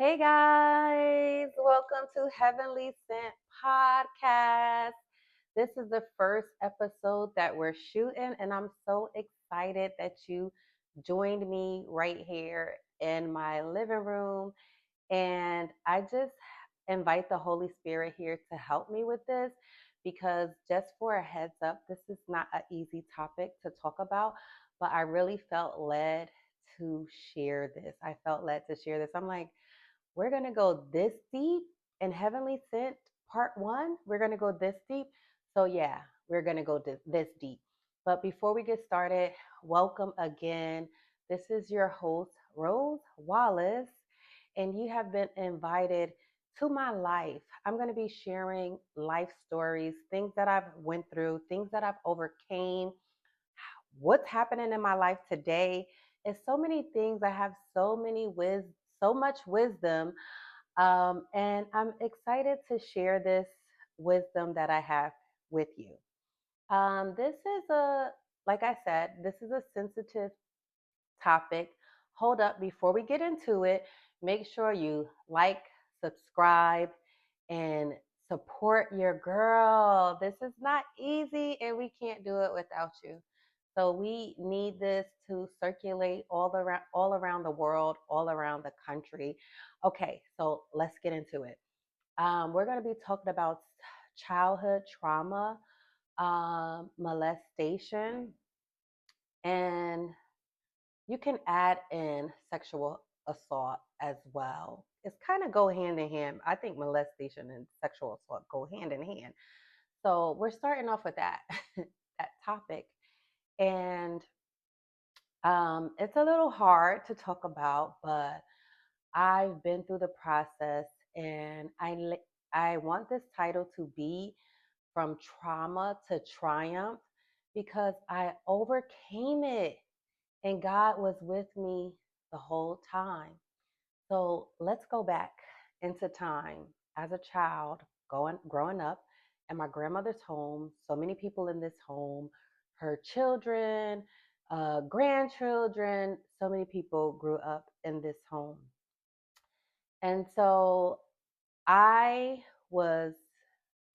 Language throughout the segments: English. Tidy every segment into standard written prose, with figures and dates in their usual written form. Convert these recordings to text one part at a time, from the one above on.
Hey guys, welcome to Heavenly Sent Podcast. This is the first episode that we're shooting, and I'm so excited that you joined me right here in my living room. And I just invite the Holy Spirit here to help me with this because, just for a heads up, this is not an easy topic to talk about, but I really felt led to share this. I felt led to share this. I'm like, we're going to go this deep in Heavenly Sent Part 1. We're going to go this deep. So, yeah, we're going to go this deep. But before we get started, welcome again. This is your host, Rose Wallace, and you have been invited to my life. I'm going to be sharing life stories, things that I've went through, things that I've overcame, what's happening in my life today. It's so many things. I have so much wisdom, and I'm excited to share this wisdom that I have with you. This is like I said, this is a sensitive topic. Hold up, before we get into it, make sure you like, subscribe, and support your girl. This is not easy, and we can't do it without you. So we need this to circulate all around the world, all around the country. Okay, so let's get into it. We're going to be talking about childhood trauma, molestation, and you can add in sexual assault as well. It's kind of go hand in hand. I think molestation and sexual assault go hand in hand. So we're starting off with that that topic, and it's a little hard to talk about, but I've been through the process, and I want this title to be from trauma to triumph because I overcame it and God was with me the whole time. So let's go back into time as a child, growing up in my grandmother's home. So many people in this home, her children, grandchildren, so many people grew up in this home. And so I was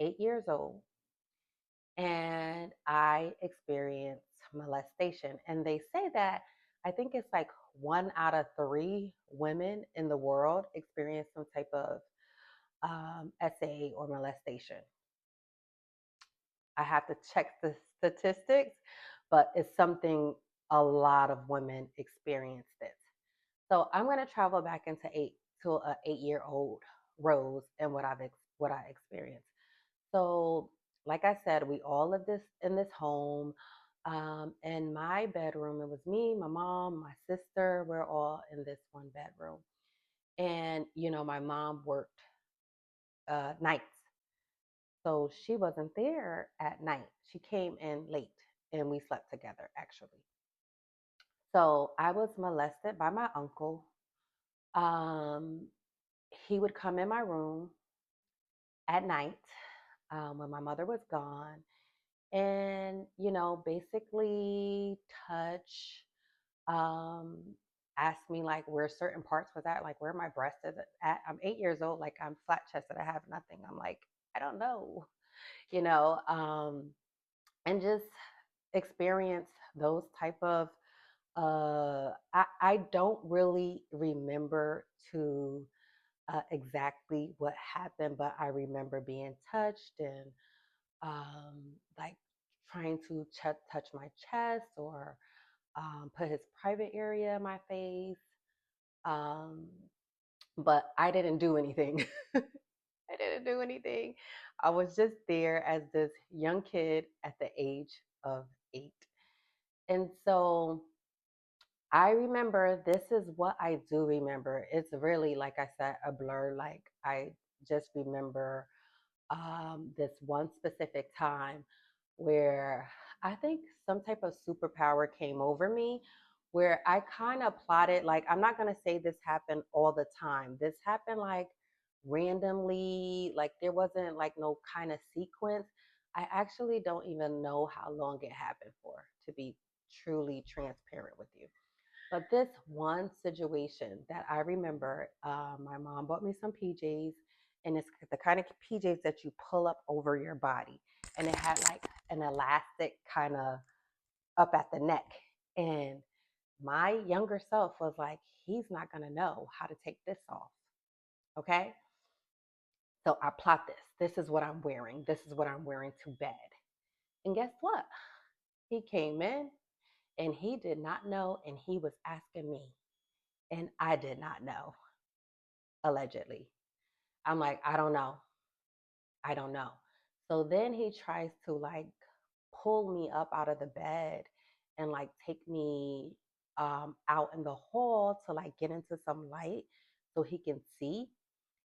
8 years old and I experienced molestation. And they say that I think it's like 1 out of 3 women in the world experience some type of SA or molestation. I have to check the statistics, but it's something a lot of women experience this. So I'm going to travel back into eight to an 8 year old Rose and what I experienced. So, like I said, we all lived this in this home. In my bedroom, it was me, my mom, my sister. We're all in this one bedroom. And my mom worked nights, so she wasn't there at night. She came in late, and we slept together actually. So I was molested by my uncle. Um, he would come in my room at night when my mother was gone and basically touch, um ask me like where certain parts was at, like where my breast is at. I'm 8 years old, like I'm flat chested, I have nothing. I'm like, I don't know, you know and just experience those type of I don't really remember to exactly what happened, but I remember being touched and like trying to touch my chest or put his private area in my face. Um, but I didn't do anything. I didn't do anything. I was just there as this young kid at the age of 8. And so I remember, this is what I do remember. It's really, like I said, a blur. Like I just remember this one specific time where I think some type of superpower came over me where I kind of plotted, like, I'm not going to say this happened all the time. This happened like randomly, like there wasn't like no kind of sequence. I actually don't even know how long it happened for, to be truly transparent with you. But this one situation that I remember, my mom bought me some PJs, and it's the kind of PJs that you pull up over your body, and it had like an elastic kind of up at the neck. And my younger self was like, he's not going to know how to take this off. Okay. So I plot this. This is what I'm wearing. This is what I'm wearing to bed. And guess what? He came in and he did not know. And he was asking me, and I did not know, allegedly. I'm like, I don't know. I don't know. So then he tries to like pull me up out of the bed and like take me out in the hall to like get into some light so he can see.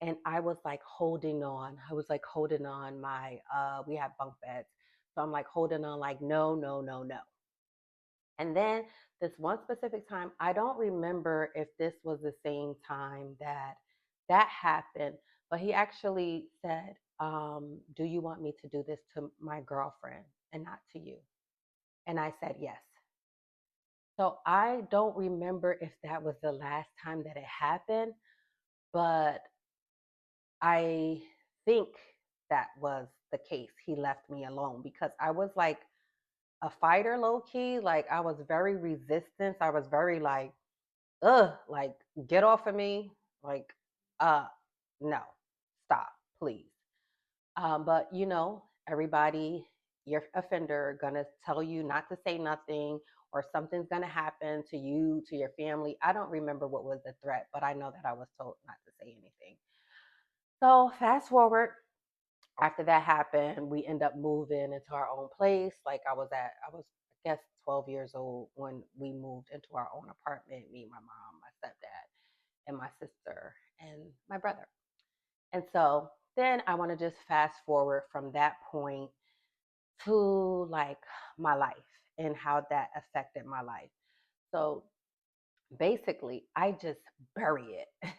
And I was like holding on. I was like holding on my we have bunk beds. So I'm like holding on like no, no, no, no. And then this one specific time, I don't remember if this was the same time that that happened, but he actually said, do you want me to do this to my girlfriend and not to you? And I said yes. So I don't remember if that was the last time that it happened, but I think that was the case. He left me alone because I was like a fighter low key. Like I was very resistant. I was very like, get off of me. Like, uh, no, stop, please. But everybody, your offender gonna tell you not to say nothing or something's gonna happen to you, to your family. I don't remember what was the threat, but I know that I was told not to say anything. So fast forward, after that happened, we end up moving into our own place. Like I was, I guess, 12 years old when we moved into our own apartment. Me, my mom, my stepdad, and my sister and my brother. And so then I want to just fast forward from that point to like my life and how that affected my life. So basically, I just bury it.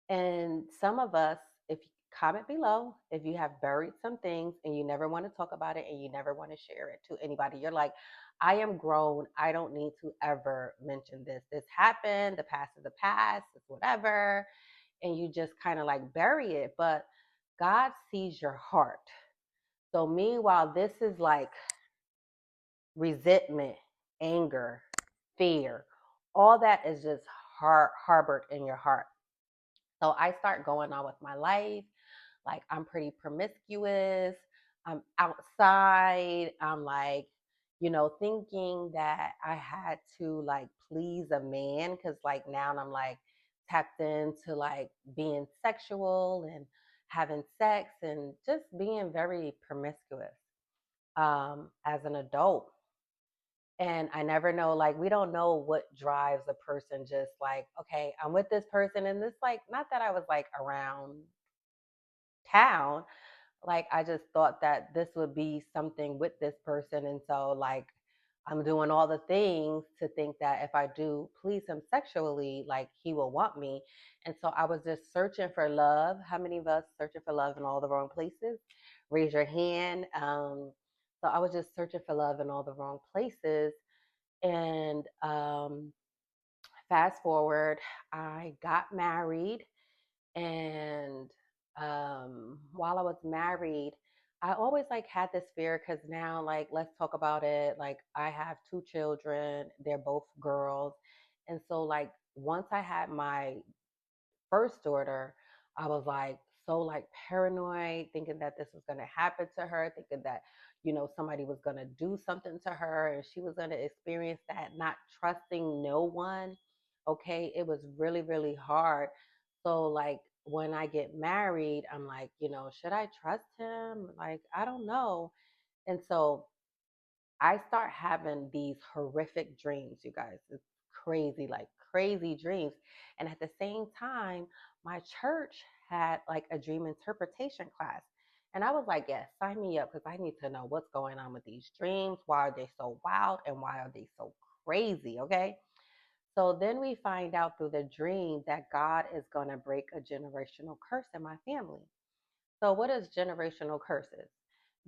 And some of us, if you comment below, if you have buried some things and you never want to talk about it and you never want to share it to anybody, you're like, I am grown. I don't need to ever mention this. This happened. The past is the past. It's whatever. And you just kind of like bury it. But God sees your heart. So, meanwhile, this is like resentment, anger, fear. All that is just harbored in your heart. So I start going on with my life. Like I'm pretty promiscuous. I'm outside. I'm like, thinking that I had to like please a man because like now I'm like tapped into like being sexual and having sex and just being very promiscuous as an adult. And I never know, like, we don't know what drives a person just like, okay, I'm with this person. And this, like, not that I was like around town, like, I just thought that this would be something with this person. And so, like, I'm doing all the things to think that if I do please him sexually, like, he will want me. And so I was just searching for love. How many of us searching for love in all the wrong places? Raise your hand. So I was just searching for love in all the wrong places. And fast forward, I got married. And while I was married, I always like had this fear because now, like, let's talk about it. Like, I have two children, they're both girls. And so, like, once I had my first daughter, I was like so like paranoid, thinking that this was gonna happen to her, thinking that, somebody was gonna do something to her and she was gonna experience that, not trusting no one. Okay. It was really, really hard. So like when I get married, I'm like, should I trust him? Like, I don't know. And so I start having these horrific dreams, you guys. It's crazy, like crazy dreams. And at the same time, my church had like a dream interpretation class. And I was like, yes, sign me up because I need to know what's going on with these dreams. Why are they so wild and why are they so crazy? Okay. So then we find out through the dream that God is going to break a generational curse in my family. So, what is generational curses?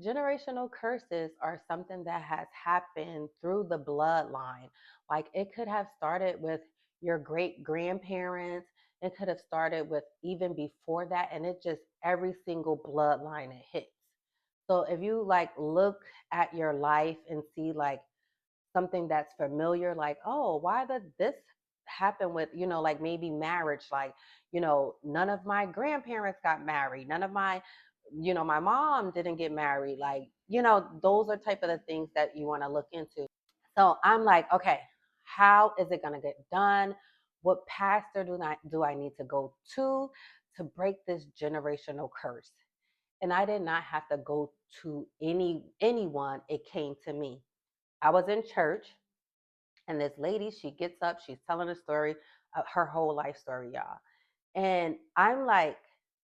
Generational curses are something that has happened through the bloodline. Like it could have started with your great grandparents, it could have started with even before that, and it just every single bloodline it hits. So if you like look at your life and see like something that's familiar, like, oh, why did this happen with, like maybe marriage? Like, none of my grandparents got married. None of my, my mom didn't get married. Like, those are type of the things that you want to look into. So I'm like, okay, how is it going to get done? What pastor do I need to go to break this generational curse? And I did not have to go to anyone. It came to me. I was in church, and this lady, she gets up, she's telling a story, her whole life story, y'all. And I'm like,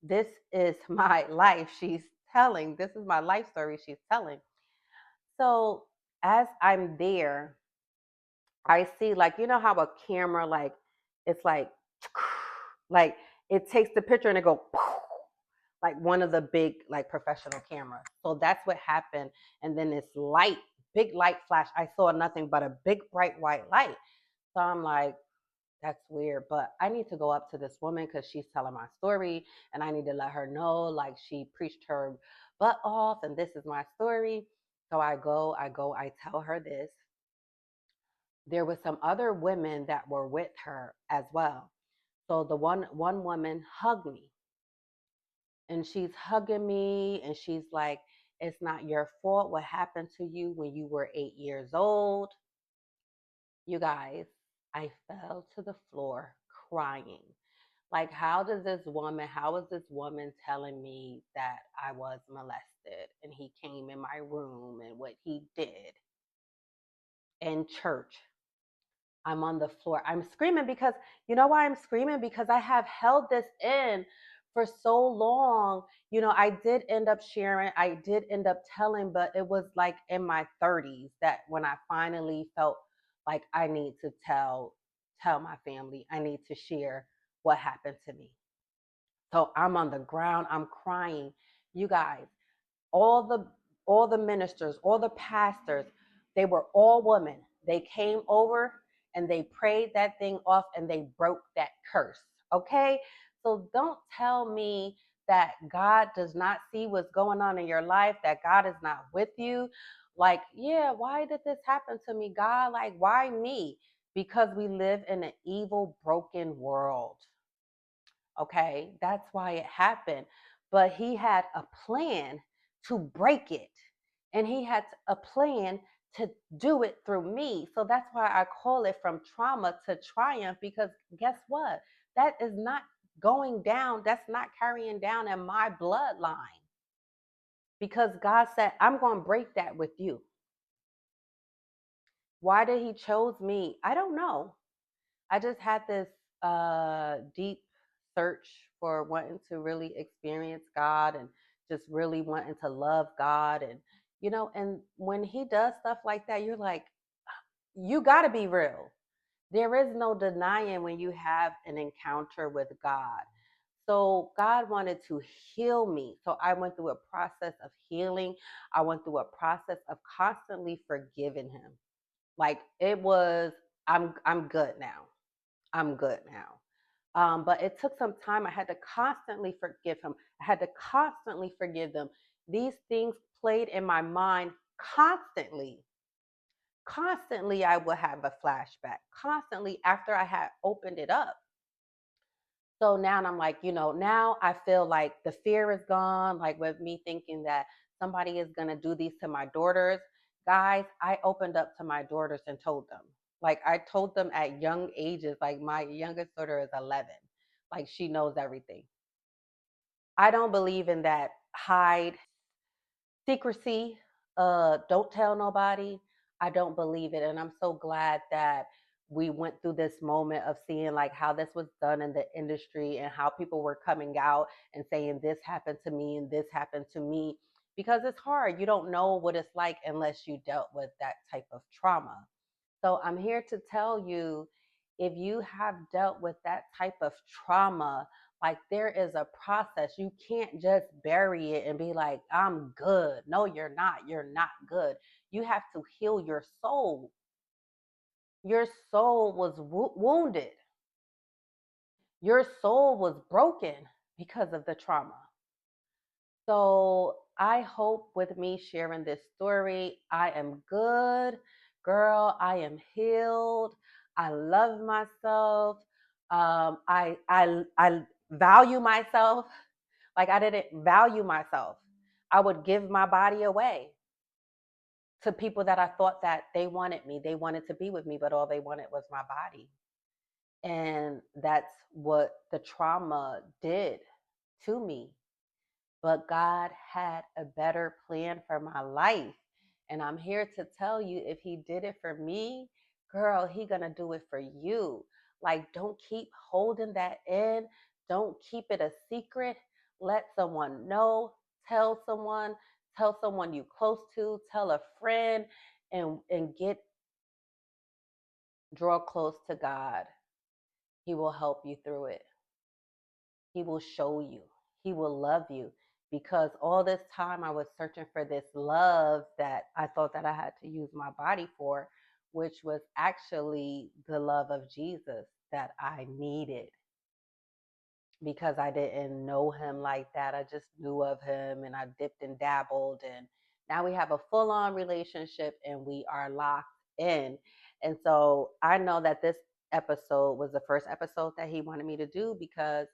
this is my life she's telling. This is my life story she's telling. So as I'm there, I see, like, how a camera, like, it's like it takes the picture and it go like one of the big like professional cameras. So that's what happened. And then this light, big light flash. I saw nothing but a big bright white light. So I'm like, that's weird, but I need to go up to this woman because she's telling my story, and I need to let her know like she preached her butt off, and this is my story. So I tell her this. There was some other women that were with her as well. So the one woman hugged me, and she's hugging me, and she's like, "It's not your fault what happened to you when you were 8 years old." You guys, I fell to the floor crying. Like, how is this woman telling me that I was molested and he came in my room and what he did in church? I'm on the floor. I'm screaming because you know why I'm screaming? Because I have held this in for so long. I did end up sharing, I did end up telling, but it was like in my 30s that when I finally felt like I need to tell my family, I need to share what happened to me. So I'm on the ground, I'm crying. You guys, all the all the ministers, all the pastors, they were all women. They came over and they prayed that thing off and they broke that curse. Okay? So don't tell me that God does not see what's going on in your life, that God is not with you. Like, yeah, why did this happen to me, God? Like, why me? Because we live in an evil, broken world. Okay, that's why it happened. But he had a plan to break it, and he had a plan to do it through me. So that's why I call it from trauma to triumph, because guess what? That is not going down, that's not carrying down in my bloodline, because God said, I'm going to break that with you. Why did he chose me? I don't know. I just had this deep search for wanting to really experience God and just really wanting to love God. And, and when He does stuff like that, you're like, you got to be real. There is no denying when you have an encounter with God. So God wanted to heal me. So I went through a process of healing. I went through a process of constantly forgiving Him. Like it was, I'm good now. I'm good now. But it took some time. I had to constantly forgive him. I had to constantly forgive them. These things played in my mind constantly. Constantly, I would have a flashback. Constantly after I had opened it up. So now I'm like, now I feel like the fear is gone. Like with me thinking that somebody is going to do these to my daughters. Guys, I opened up to my daughters and told them. Like I told them at young ages, like my youngest daughter is 11. Like she knows everything. I don't believe in that hide secrecy, don't tell nobody. I don't believe it. And I'm so glad that we went through this moment of seeing like how this was done in the industry and how people were coming out and saying this happened to me and this happened to me, because it's hard. You don't know what it's like unless you dealt with that type of trauma. So I'm here to tell you, if you have dealt with that type of trauma, like there is a process. You can't just bury it and be like, I'm good. No, you're not. You're not good. You have to heal your soul. Your soul was wounded. Your soul was broken because of the trauma. So I hope with me sharing this story, I am good. Girl, I am healed. I love myself. I value myself. Like I didn't value myself. I would give my body away to people that I thought that they wanted me. They wanted to be with me, but all they wanted was my body. And that's what the trauma did to me. But God had a better plan for my life. And I'm here to tell you, if he did it for me, girl, he gonna do it for you. Like, don't keep holding that in. Don't keep it a secret. Let someone know. Tell someone. Tell someone you close to. Tell a friend, and get draw close to God. He will help you through it. He will show you. He will love you, because all this time I was searching for this love that I thought that I had to use my body for, which was actually the love of Jesus that I needed, because I didn't know him like that. I just knew of him and I dipped and dabbled, and now we have a full-on relationship and we are locked in. And so I know that this episode was the first episode that he wanted me to do, because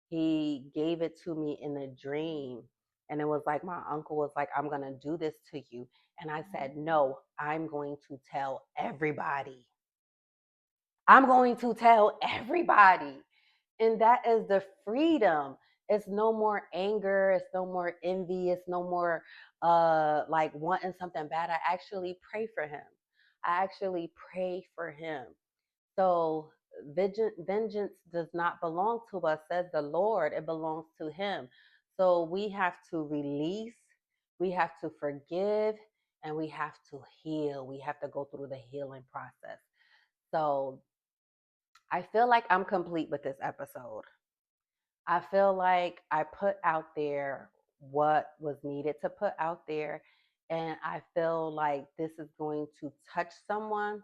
he gave it to me in a dream. And it was like my uncle was like, I'm going to do this to you. And I said, no, I'm going to tell everybody. I'm going to tell everybody. And that is the freedom. It's no more anger. It's no more envy. It's no more like wanting something bad. I actually pray for him. I actually pray for him. So vengeance does not belong to us, says the Lord. It belongs to him. So we have to release, we have to forgive, and we have to heal. We have to go through the healing process. So I feel like I'm complete with this episode. I feel like I put out there what was needed to put out there. And I feel like this is going to touch someone,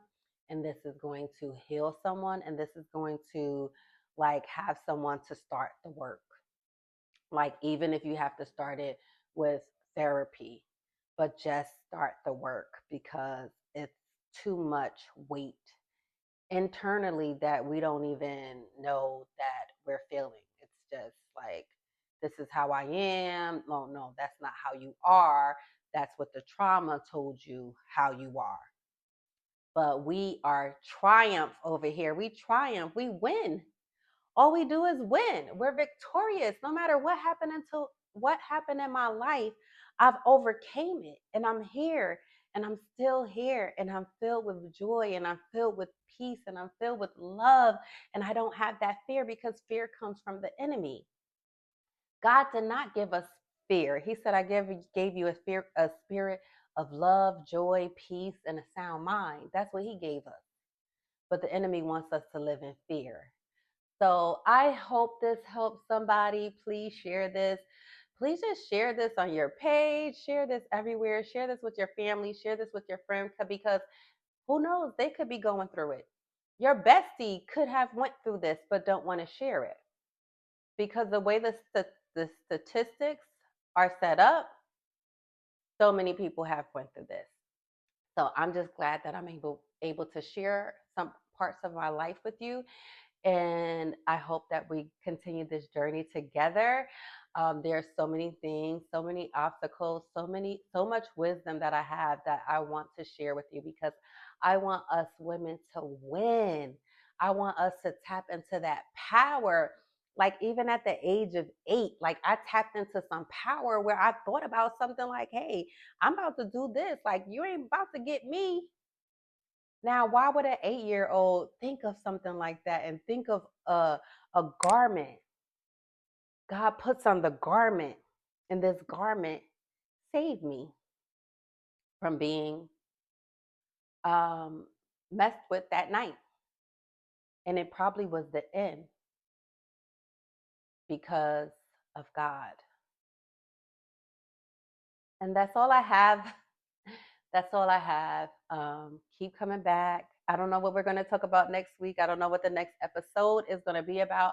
and this is going to heal someone, and this is going to like have someone to start the work. Like, even if you have to start it with therapy, but just start the work, because it's too much weight internally that we don't even know that we're feeling. It's just like, this is how I am. No, no, that's not how you are. That's what the trauma told you how you are. But we are triumph over here. We triumph. We win. All we do is win. We're victorious. No matter what happened in my life, I've overcame it, and I'm here, and I'm still here, and I'm filled with joy, and I'm filled with peace, and I'm filled with love, and I don't have that fear, because fear comes from the enemy. God did not give us fear. He said, gave you a spirit of love, joy, peace, and a sound mind. That's what he gave us. But the enemy wants us to live in fear. So I hope this helps somebody. Please share this. Please just share this on your page. Share this everywhere. Share this with your family. Share this with your friends, because who knows? They could be going through it. Your bestie could have went through this but don't want to share it, because the way the statistics are set up, so many people have went through this. So I'm just glad that I'm able to share some parts of my life with you. And I hope that we continue this journey together. There are so many things, so many obstacles, so much wisdom that I have that I want to share with you, because I want us women to win. I want us to tap into that power. Like, even at the age of 8, like, I tapped into some power where I thought about something like, hey, I'm about to do this. Like, you ain't about to get me. Now, why would an 8-year-old think of something like that and think of a garment? God puts on the garment, and this garment saved me from being messed with that night. And it probably was the end because of God. And that's all I have. That's all I have. Keep coming back. I don't know what we're going to talk about next week. I don't know what the next episode is going to be about,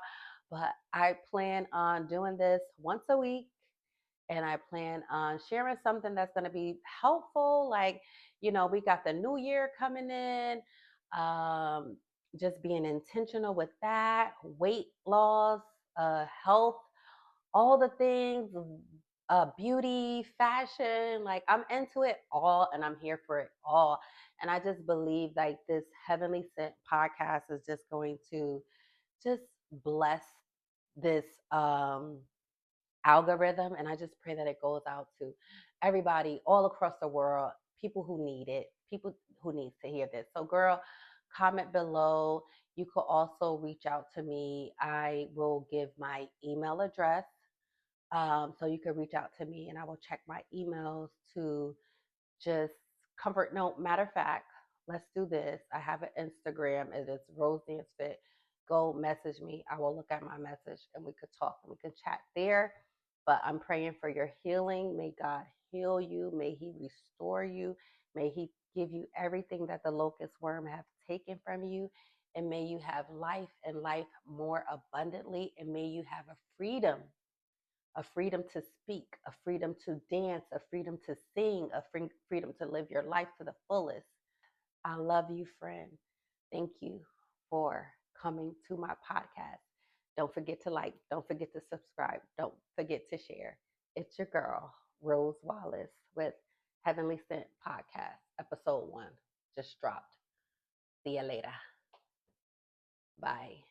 but I plan on doing this once a week. And I plan on sharing something that's going to be helpful. Like, we got the new year coming in. Um, just being intentional with that, weight loss, health, all the things, beauty, fashion. Like, I'm into it all and I'm here for it all. And I just believe like this Heavenly Sent podcast is just going to just bless this algorithm. And I just pray that it goes out to everybody all across the world, people who need it, people who needs to hear this. So girl, comment below. You could also reach out to me. I will give my email address, so you can reach out to me and I will check my emails to just comfort. No, matter of fact, let's do this. I have an Instagram. It is Rose Dance Fit. Go message me. I will look at my message and we could talk and we could chat there. But I'm praying for your healing. May God heal you. May He restore you. May He give you everything that the locust worm have taken from you. And may you have life and life more abundantly. And may you have a freedom to speak, a freedom to dance, a freedom to sing, a freedom to live your life to the fullest. I love you, friend. Thank you for coming to my podcast. Don't forget to like, don't forget to subscribe, don't forget to share. It's your girl, Rose Wallace, with Heavenly Sent Podcast, episode 1 just dropped. See you later. Bye.